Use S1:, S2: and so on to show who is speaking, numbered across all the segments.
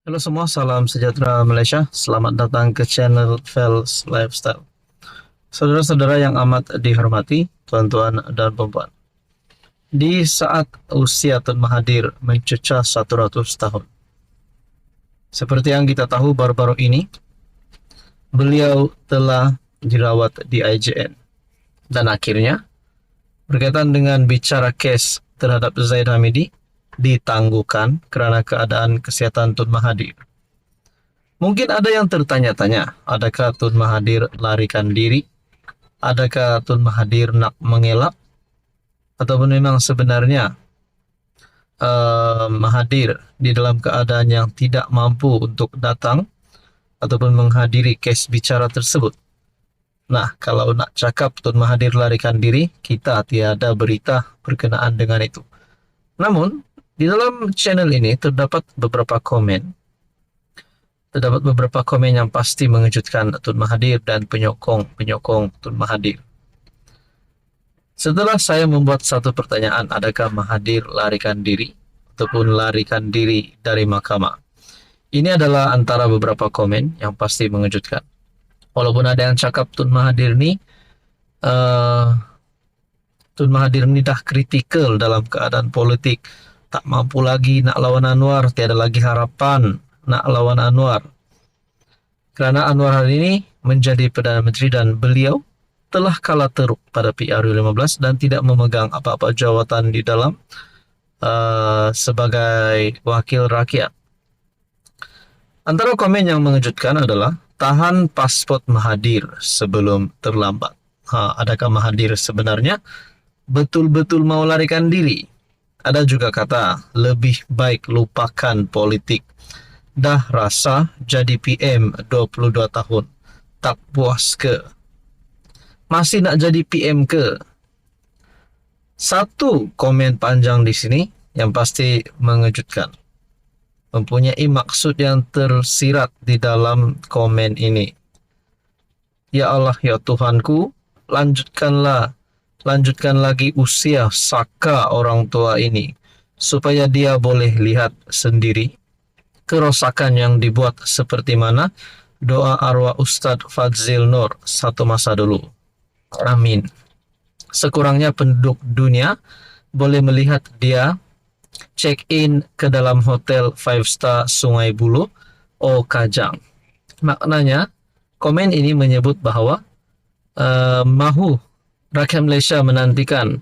S1: Halo semua, salam sejahtera Malaysia. Selamat datang ke channel Fels Lifestyle. Saudara-saudara yang amat dihormati, tuan-tuan dan puan-puan. Di saat usia Tun Mahathir mencecah 100 tahun. Seperti yang kita tahu baru-baru ini, beliau telah dirawat di IJN. Dan akhirnya, berkaitan dengan bicara kes terhadap Zahid Hamidi, ditangguhkan kerana keadaan kesihatan Tun Mahathir. Mungkin ada yang tertanya-tanya, adakah Tun Mahathir larikan diri? Adakah Tun Mahathir nak mengelak? Ataupun memang sebenarnya Mahathir di dalam keadaan yang tidak mampu untuk datang ataupun menghadiri kes bicara tersebut? Nah, kalau nak cakap Tun Mahathir larikan diri, kita tiada berita berkenaan dengan itu. Namun, di dalam channel ini terdapat beberapa komen yang pasti mengejutkan Tun Mahathir dan penyokong Tun Mahathir. Setelah saya membuat satu pertanyaan, adakah Mahathir larikan diri ataupun larikan diri dari mahkamah? Ini adalah antara beberapa komen yang pasti mengejutkan. Walaupun ada yang cakap Tun Mahathir ni dah kritikal dalam keadaan politik, tak mampu lagi nak lawan Anwar, tiada lagi harapan nak lawan Anwar. Kerana Anwar hari ini menjadi Perdana Menteri dan beliau telah kalah teruk pada PRU15 dan tidak memegang apa-apa jawatan di dalam sebagai wakil rakyat. Antara komen yang mengejutkan adalah tahan pasport Mahathir sebelum terlambat. Adakah Mahathir sebenarnya betul-betul mau larikan diri? Ada juga kata lebih baik lupakan politik. Dah rasa jadi PM 22 tahun. Tak puas ke? Masih nak jadi PM ke? Satu komen panjang di sini yang pasti mengejutkan. Mempunyai maksud yang tersirat di dalam komen ini. Ya Allah, ya Tuhanku, lanjutkan lagi usia saka orang tua ini supaya dia boleh lihat sendiri kerosakan yang dibuat seperti mana doa arwah Ustadz Fadzil Nur satu masa dulu. Amin. Sekurangnya penduduk dunia boleh melihat dia check-in ke dalam hotel 5 star Sungai Buloh, Kajang. Maknanya, komen ini menyebut bahawa mahu rakyat Malaysia menantikan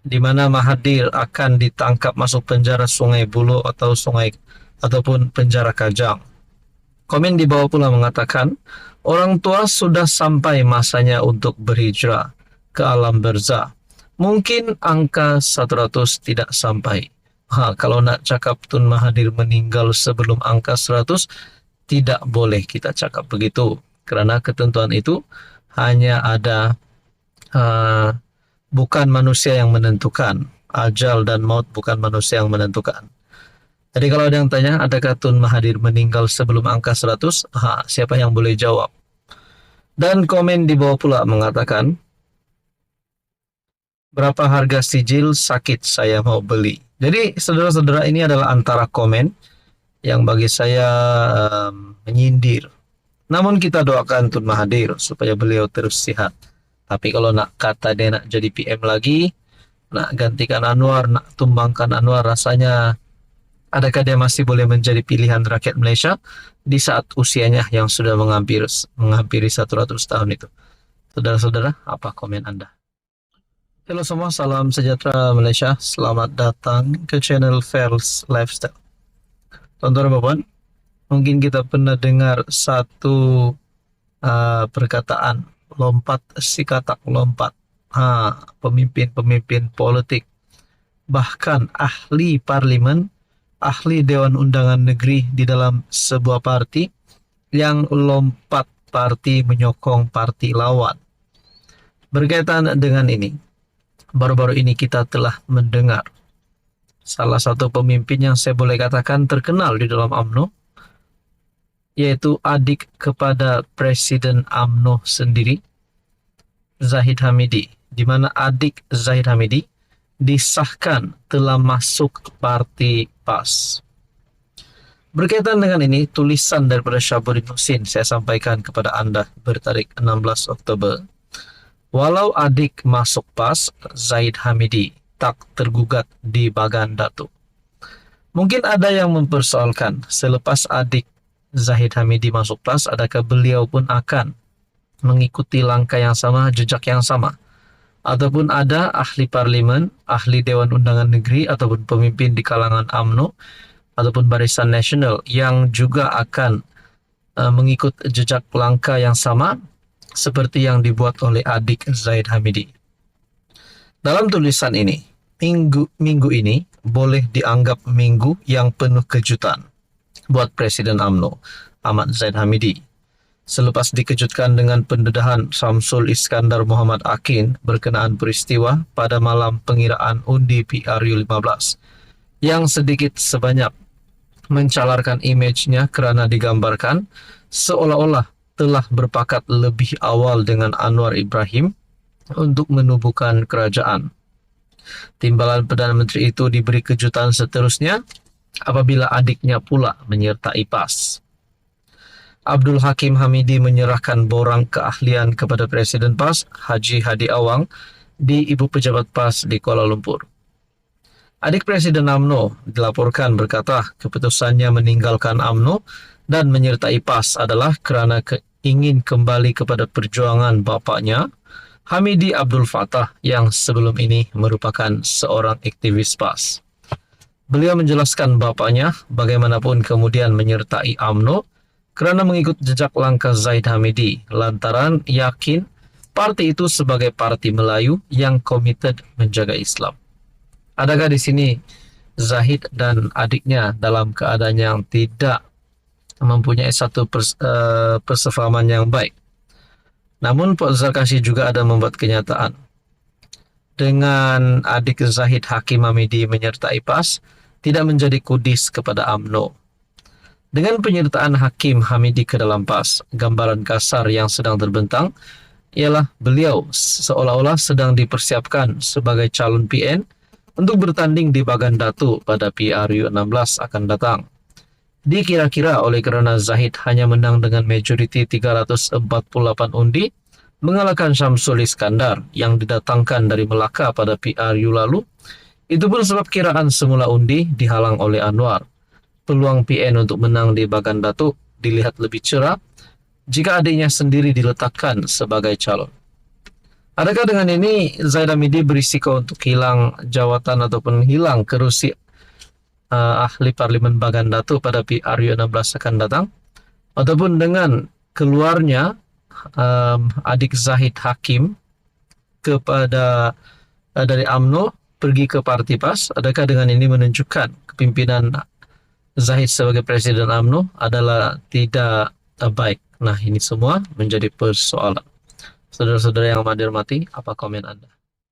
S1: di mana Mahathir akan ditangkap masuk penjara Sungai Buloh ataupun penjara Kajang. Komen di bawah pula mengatakan, orang tua sudah sampai masanya untuk berhijrah ke alam barzah. Mungkin angka 100 tidak sampai. Kalau nak cakap Tun Mahathir meninggal sebelum angka 100, tidak boleh kita cakap begitu. Kerana ketentuan itu hanya ada bukan manusia yang menentukan. Ajal dan maut bukan manusia yang menentukan. Jadi kalau ada yang tanya, adakah Tun Mahathir meninggal sebelum angka 100? Siapa yang boleh jawab? Dan komen di bawah pula mengatakan, berapa harga sijil sakit saya mau beli. Jadi saudara-saudara, ini adalah antara komen yang bagi saya menyindir. Namun kita doakan Tun Mahathir supaya beliau terus sihat. Tapi kalau nak kata dia nak jadi PM lagi, nak gantikan Anwar, nak tumbangkan Anwar, rasanya adakah dia masih boleh menjadi pilihan rakyat Malaysia di saat usianya yang sudah menghampiri 100 tahun itu? Saudara-saudara, apa komen Anda? Halo semua, salam sejahtera Malaysia. Selamat datang ke channel Fels Lifestyle. Tuan-tuan dan puan, mungkin kita pernah dengar satu perkataan, lompat si katak lompat. Pemimpin-pemimpin politik, bahkan ahli parlimen, ahli Dewan Undangan Negeri di dalam sebuah parti yang lompat parti menyokong parti lawan. Berkaitan dengan ini, baru-baru ini kita telah mendengar salah satu pemimpin yang saya boleh katakan terkenal di dalam UMNO, yaitu adik kepada Presiden UMNO sendiri, Zahid Hamidi, di mana adik Zahid Hamidi disahkan telah masuk parti PAS. Berkaitan dengan ini, tulisan daripada Syabuddin Husin saya sampaikan kepada anda bertarik 16 Oktober. Walau adik masuk PAS, Zaid Hamidi tak tergugat di Bagan Datuk. Mungkin ada yang mempersoalkan, selepas adik Zahid Hamidi masuk PAS, adakah beliau pun akan mengikuti langkah yang sama, jejak yang sama? Ataupun ada ahli parlimen, ahli Dewan Undangan Negeri, ataupun pemimpin di kalangan UMNO, ataupun Barisan Nasional yang juga akan mengikut jejak langkah yang sama seperti yang dibuat oleh adik Zaid Hamidi. Dalam tulisan ini, minggu ini boleh dianggap minggu yang penuh kejutan buat Presiden UMNO, Ahmad Zaid Hamidi. Selepas dikejutkan dengan pendedahan Samsul Iskandar Muhammad Akin berkenaan peristiwa pada malam pengiraan undi PRU 15 yang sedikit sebanyak mencalarkan imejnya kerana digambarkan seolah-olah telah berpakat lebih awal dengan Anwar Ibrahim untuk menubuhkan kerajaan. Timbalan Perdana Menteri itu diberi kejutan seterusnya apabila adiknya pula menyertai PAS. Abdul Hakim Hamidi menyerahkan borang keahlian kepada Presiden PAS, Haji Hadi Awang, di Ibu Pejabat PAS di Kuala Lumpur. Adik Presiden UMNO dilaporkan berkata keputusannya meninggalkan UMNO dan menyertai PAS adalah kerana ingin kembali kepada perjuangan bapaknya, Hamidi Abdul Fattah, yang sebelum ini merupakan seorang aktivis PAS. Beliau menjelaskan bapaknya bagaimanapun kemudian menyertai UMNO kerana mengikut jejak langkah Zaid Hamidi lantaran yakin parti itu sebagai parti Melayu yang komited menjaga Islam. Adakah di sini Zahid dan adiknya dalam keadaan yang tidak mempunyai satu persefahaman yang baik? Namun Pak Zarkashi juga ada membuat kenyataan. Dengan adik Zahid Hakim Hamidi menyertai PAS, tidak menjadi kudis kepada UMNO. Dengan penyertaan Hakim Hamidi ke dalam PAS, gambaran kasar yang sedang terbentang ialah beliau seolah-olah sedang dipersiapkan sebagai calon PN untuk bertanding di Bagan Datuk pada PRU 16 akan datang. Dikira-kira oleh kerana Zahid hanya menang dengan majoriti 348 undi, mengalahkan Syamsul Iskandar yang didatangkan dari Melaka pada PRU lalu, itu pun sebab kiraan semula undi dihalang oleh Anwar. Peluang PN untuk menang di Bagan Datuk dilihat lebih cerah jika adiknya sendiri diletakkan sebagai calon. Adakah dengan ini Zaid Hamidi berisiko untuk hilang jawatan ataupun hilang kerusi ahli parlimen Bagan Datuk pada PRU 16 akan datang? Ataupun dengan keluarnya adik Zahid Hakim kepada dari UMNO pergi ke parti PAS, adakah dengan ini menunjukkan kepimpinan Zahid sebagai Presiden UMNO adalah tidak baik? Nah, ini semua menjadi persoalan. Saudara-saudara yang amat dihormati, apa komen Anda?